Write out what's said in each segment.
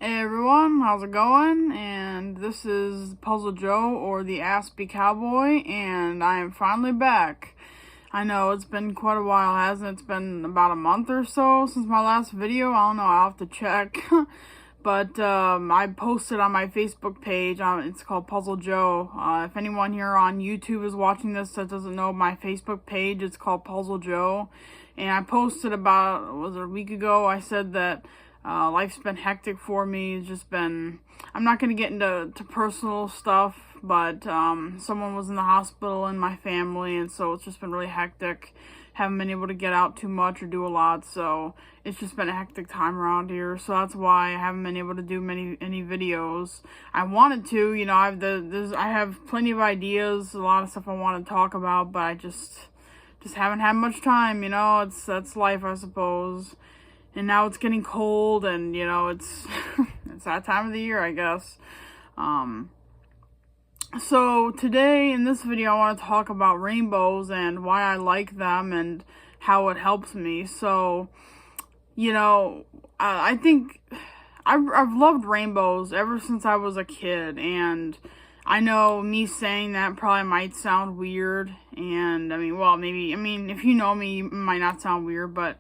Hey everyone, how's it going? And this is Puzzle Joe, or the Aspie Cowboy, and I am finally back. I know it's been quite a while, hasn't it? It's been about a month or so since my last video. I don't know, I'll have to check. But I posted on my Facebook page, it's called Puzzle Joe. If anyone here on YouTube is watching this that doesn't know my Facebook page, it's called Puzzle Joe. And I posted about, was it a week ago, I said that life's been hectic for me. It's just been, I'm not going to get into personal stuff, but someone was in the hospital in my family, and so it's just been really hectic. Haven't been able to get out too much or do a lot, so it's just been a hectic time around here. So that's why I haven't been able to do any videos. I wanted to, you know, I have plenty of ideas, a lot of stuff I want to talk about, but I just haven't had much time, you know. That's life, I suppose. And now it's getting cold, and you know, it's it's that time of the year, I guess. So today in this video I want to talk about rainbows and why I like them and how it helps me. So, you know, I think I've loved rainbows ever since I was a kid, and I know me saying that probably might sound weird, and I mean, well, maybe, I mean, if you know me, it might not sound weird, but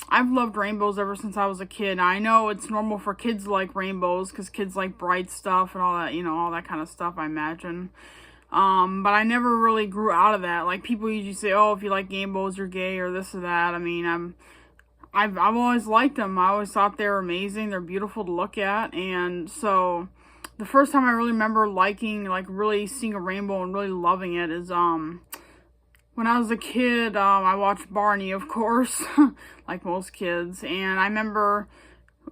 I've loved rainbows ever since I was a kid. I know it's normal for kids to like rainbows because kids like bright stuff and all that, you know, all that kind of stuff, I imagine. But I never really grew out of that. Like, people usually say, oh, if you like rainbows, you're gay or this or that. I mean, I've always liked them. I always thought they were amazing. They're beautiful to look at. And so the first time I really remember liking, like, really seeing a rainbow and really loving it is, when I was a kid, I watched Barney, of course, like most kids, and I remember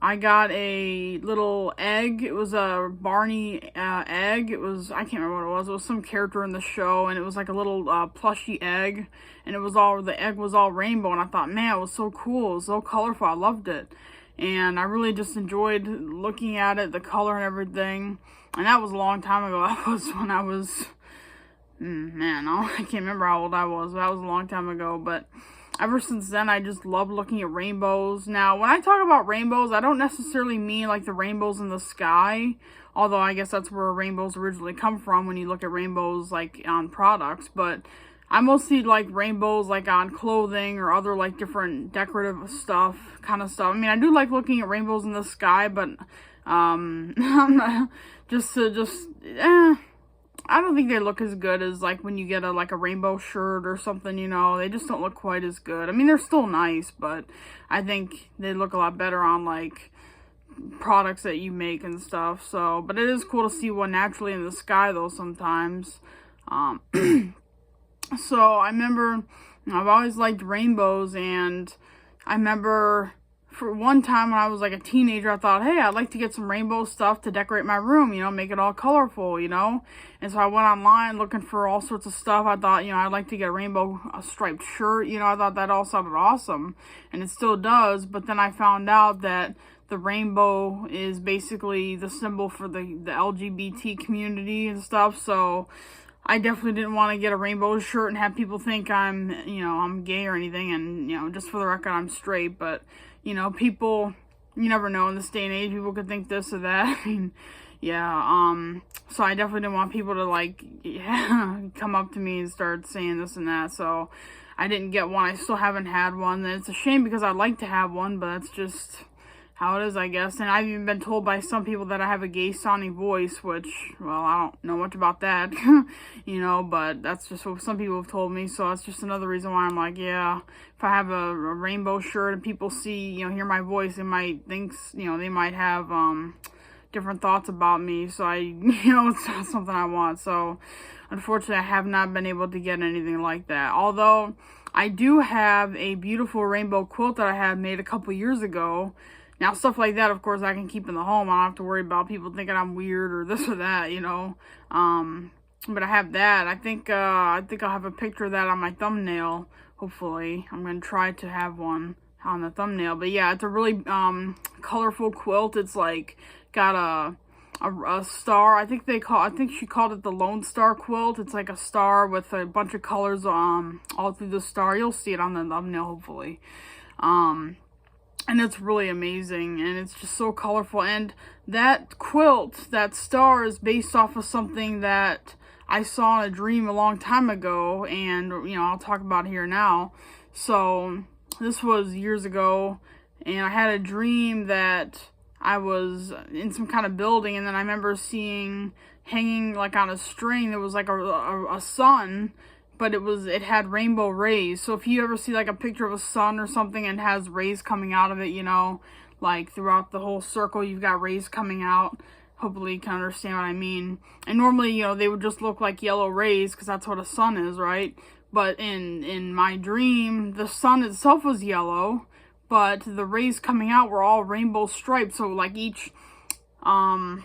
I got a little egg. It was a Barney egg. It was, I can't remember what it was. It was some character in the show, and it was like a little plushy egg, and the egg was all rainbow, and I thought, man, it was so cool. It was so colorful. I loved it, and I really just enjoyed looking at it, the color and everything, and that was a long time ago. That was when I was... man, I can't remember how old I was. That was a long time ago, but ever since then, I just love looking at rainbows. Now, when I talk about rainbows, I don't necessarily mean like the rainbows in the sky, although I guess that's where rainbows originally come from when you look at rainbows like on products, but I mostly like rainbows like on clothing or other like different decorative stuff, kind of stuff. I mean, I do like looking at rainbows in the sky, but I'm not, I don't think they look as good as like when you get a rainbow shirt or something, you know. They just don't look quite as good. I mean, they're still nice, but I think they look a lot better on like products that you make and stuff. So, but it is cool to see one naturally in the sky though sometimes. So I remember I've always liked rainbows, and I remember for one time when I was like a teenager, I thought, hey, I'd like to get some rainbow stuff to decorate my room, you know, make it all colorful, you know. And so I went online looking for all sorts of stuff. I thought, you know, I'd like to get a striped shirt, you know. I thought that all sounded awesome, and it still does. But then I found out that the rainbow is basically the symbol for the LGBT community and stuff, so I definitely didn't want to get a rainbow shirt and have people think I'm gay or anything. And, you know, just for the record, I'm straight, but, you know, people, you never know in this day and age, people could think this or that. I mean, yeah, so I definitely didn't want people to, like, come up to me and start saying this and that, so I didn't get one. I still haven't had one, and it's a shame because I'd like to have one, but that's just how it is, I guess. And I've even been told by some people that I have a gay sounding voice, which, well, I don't know much about that, you know, but that's just what some people have told me. So that's just another reason why I'm like, yeah, if I have a rainbow shirt and people see, you know, hear my voice, they might think, you know, they might have different thoughts about me. So you know, it's not something I want. So unfortunately, I have not been able to get anything like that. Although I do have a beautiful rainbow quilt that I had made a couple years ago. Now, stuff like that, of course, I can keep in the home. I don't have to worry about people thinking I'm weird or this or that, you know. But I have that. I think I'll have a picture of that on my thumbnail, hopefully. I'm going to try to have one on the thumbnail. But yeah, it's a really colorful quilt. It's like got a star. I think she called it the Lone Star quilt. It's like a star with a bunch of colors all through the star. You'll see it on the thumbnail, hopefully. and it's really amazing, and it's just so colorful. And that quilt, that star, is based off of something that I saw in a dream a long time ago, and I'll talk about it here now. So this was years ago, and I had a dream that I was in some kind of building, and then I remember seeing hanging like on a string, there was like a sun, but it had rainbow rays. So if you ever see like a picture of a sun or something and it has rays coming out of it, like throughout the whole circle, you've got rays coming out. Hopefully you can understand what I mean. And normally, they would just look like yellow rays because that's what a sun is, right? But in my dream, the sun itself was yellow, but the rays coming out were all rainbow striped. So like each, I'm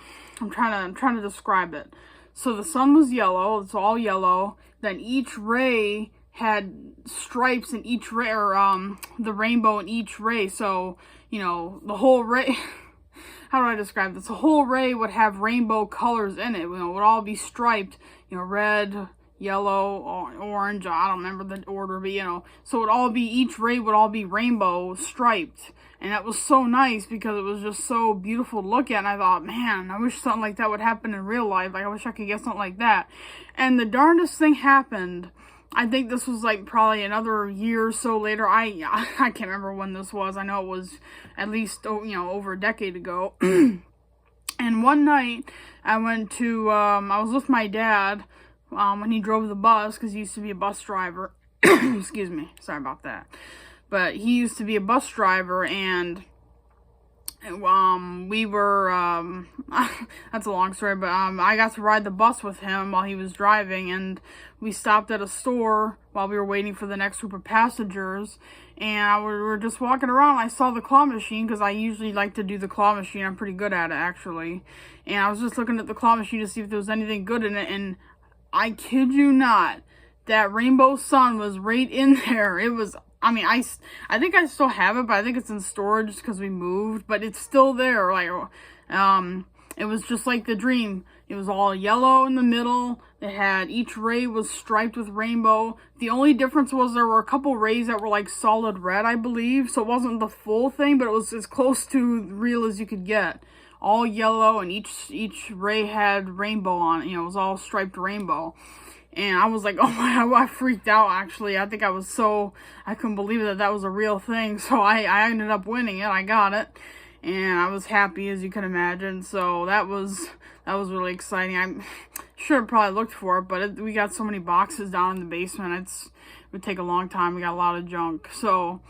trying to describe it. So the sun was yellow, it's all yellow. Then each ray had stripes in each ray, or the rainbow in each ray. So, the whole ray, how do I describe this? The whole ray would have rainbow colors in it. It would all be striped, red, yellow, orange. I don't remember the order, but so each ray would all be rainbow striped. And that was so nice because it was just so beautiful to look at. And I thought, man, I wish something like that would happen in real life. Like, I wish I could get something like that. And the darndest thing happened. I think this was like probably another year or so later. I can't remember when this was. I know it was at least, over a decade ago. And one night I went to, I was with my dad when he drove the bus, because he used to be a bus driver. Excuse me. Sorry about that. But he used to be a bus driver, and we were, that's a long story, but I got to ride the bus with him while he was driving, and we stopped at a store while we were waiting for the next group of passengers, and we were just walking around. I saw the claw machine, because I usually like to do the claw machine. I'm pretty good at it, actually. And I was just looking at the claw machine to see if there was anything good in it, and I kid you not, that rainbow sun was right in there. It was, I think I still have it, but I think it's in storage because we moved, but it's still there. Like, it was just like the dream. It was all yellow in the middle. Each ray was striped with rainbow. The only difference was there were a couple rays that were like solid red, I believe. So it wasn't the full thing, but it was as close to real as you could get. All yellow, and each ray had rainbow on it. It was all striped rainbow. And I was like, oh my, I freaked out, actually. I think I couldn't believe that was a real thing. So I ended up winning it. I got it. And I was happy, as you can imagine. So that was really exciting. I should have probably looked for it, but we got so many boxes down in the basement. It would take a long time. We got a lot of junk. So,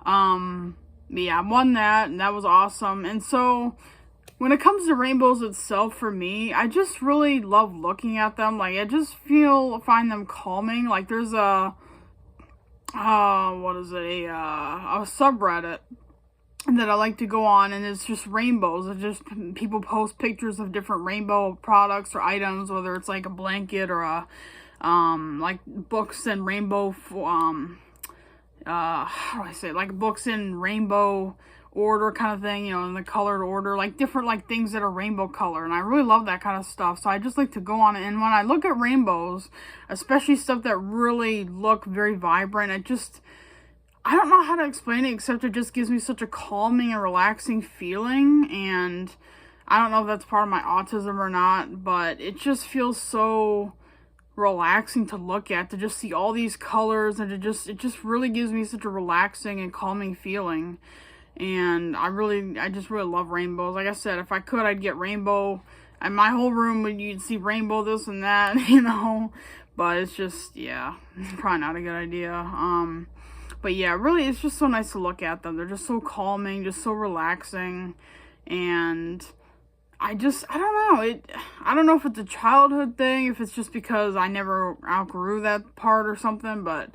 yeah, I won that, and that was awesome. And so, when it comes to rainbows itself, for me, I just really love looking at them. Like, I just find them calming. Like, there's a subreddit that I like to go on, and it's just rainbows. It's just people post pictures of different rainbow products or items, whether it's like a blanket or like books and rainbow, how do I say it? Like books in rainbow order kind of thing, in the colored order, like different like things that are rainbow color, and I really love that kind of stuff. So I just like to go on it, and when I look at rainbows, especially stuff that really look very vibrant, I don't know how to explain it, except it just gives me such a calming and relaxing feeling. And I don't know if that's part of my autism or not, but it just feels so relaxing to look at, to just see all these colors, and it just really gives me such a relaxing and calming feeling. And I just really love rainbows. Like I said, if I could, I'd get rainbow. And my whole room, you'd see rainbow, this and that, But it's just, yeah, probably not a good idea. But yeah, really, it's just so nice to look at them. They're just so calming, just so relaxing. And I don't know. I don't know if it's a childhood thing, if it's just because I never outgrew that part or something, but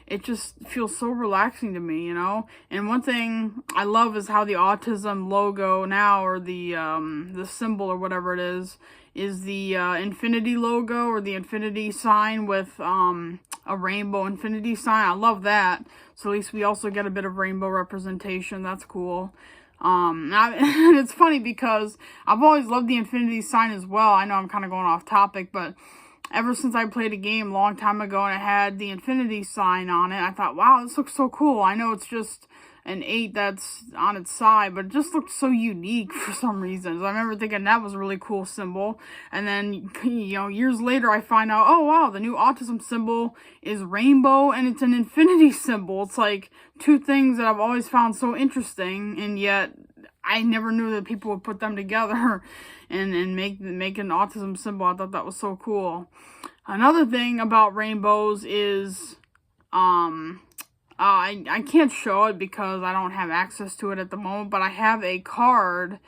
it just feels so relaxing to me, And one thing I love is how the autism logo now, or the symbol or whatever it is the infinity logo, or the infinity sign with a rainbow infinity sign. I love that. So at least we also get a bit of rainbow representation. That's cool. It's funny because I've always loved the infinity sign as well. I know I'm kind of going off topic, but ever since I played a game a long time ago and it had the infinity sign on it, I thought, wow, this looks so cool. I know it's just an 8 that's on its side, but it just looked so unique for some reason. So I remember thinking that was a really cool symbol. And then, years later, I find out, oh wow, the new autism symbol is rainbow, and it's an infinity symbol. It's like two things that I've always found so interesting, and yet I never knew that people would put them together and make an autism symbol. I thought that was so cool. Another thing about rainbows is, I can't show it because I don't have access to it at the moment, but I have a card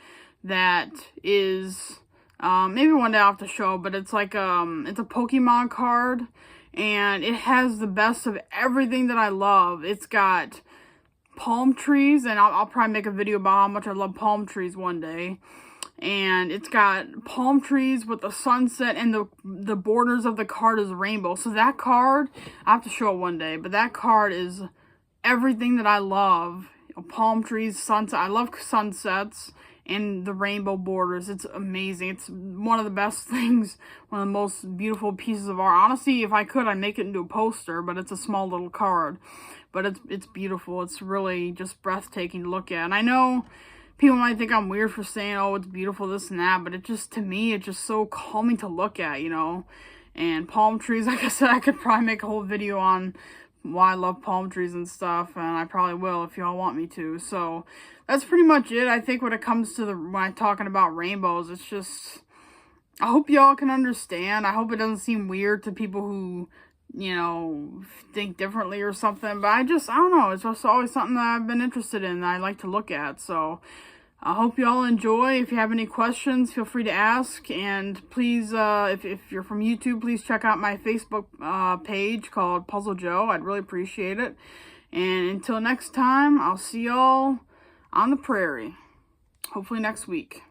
that is, maybe one day I'll have to show, but it's like, it's a Pokemon card, and it has the best of everything that I love. It's got palm trees, and I'll probably make a video about how much I love palm trees one day. And it's got palm trees with the sunset, and the borders of the card is rainbow. So that card, I have to show it one day, but that card is everything that I love. Palm trees, sunset. I love sunsets and the rainbow borders. It's amazing. It's one of the best things, one of the most beautiful pieces of art. Honestly, if I could, I'd make it into a poster, but it's a small little card. But it's beautiful. It's really just breathtaking to look at. And I know people might think I'm weird for saying, oh, it's beautiful, this and that, but to me, it's just so calming to look at, And palm trees, like I said, I could probably make a whole video on why I love palm trees and stuff, and I probably will if y'all want me to. So that's pretty much it. I think when it comes to when I'm talking about rainbows, it's just, I hope y'all can understand. I hope it doesn't seem weird to people who, think differently or something, but I don't know. It's just always something that I've been interested in, that I like to look at. So I hope y'all enjoy. If you have any questions, feel free to ask. And please, if you're from YouTube, please check out my Facebook page called Puzzle Joe. I'd really appreciate it. And until next time, I'll see y'all on the prairie. Hopefully next week.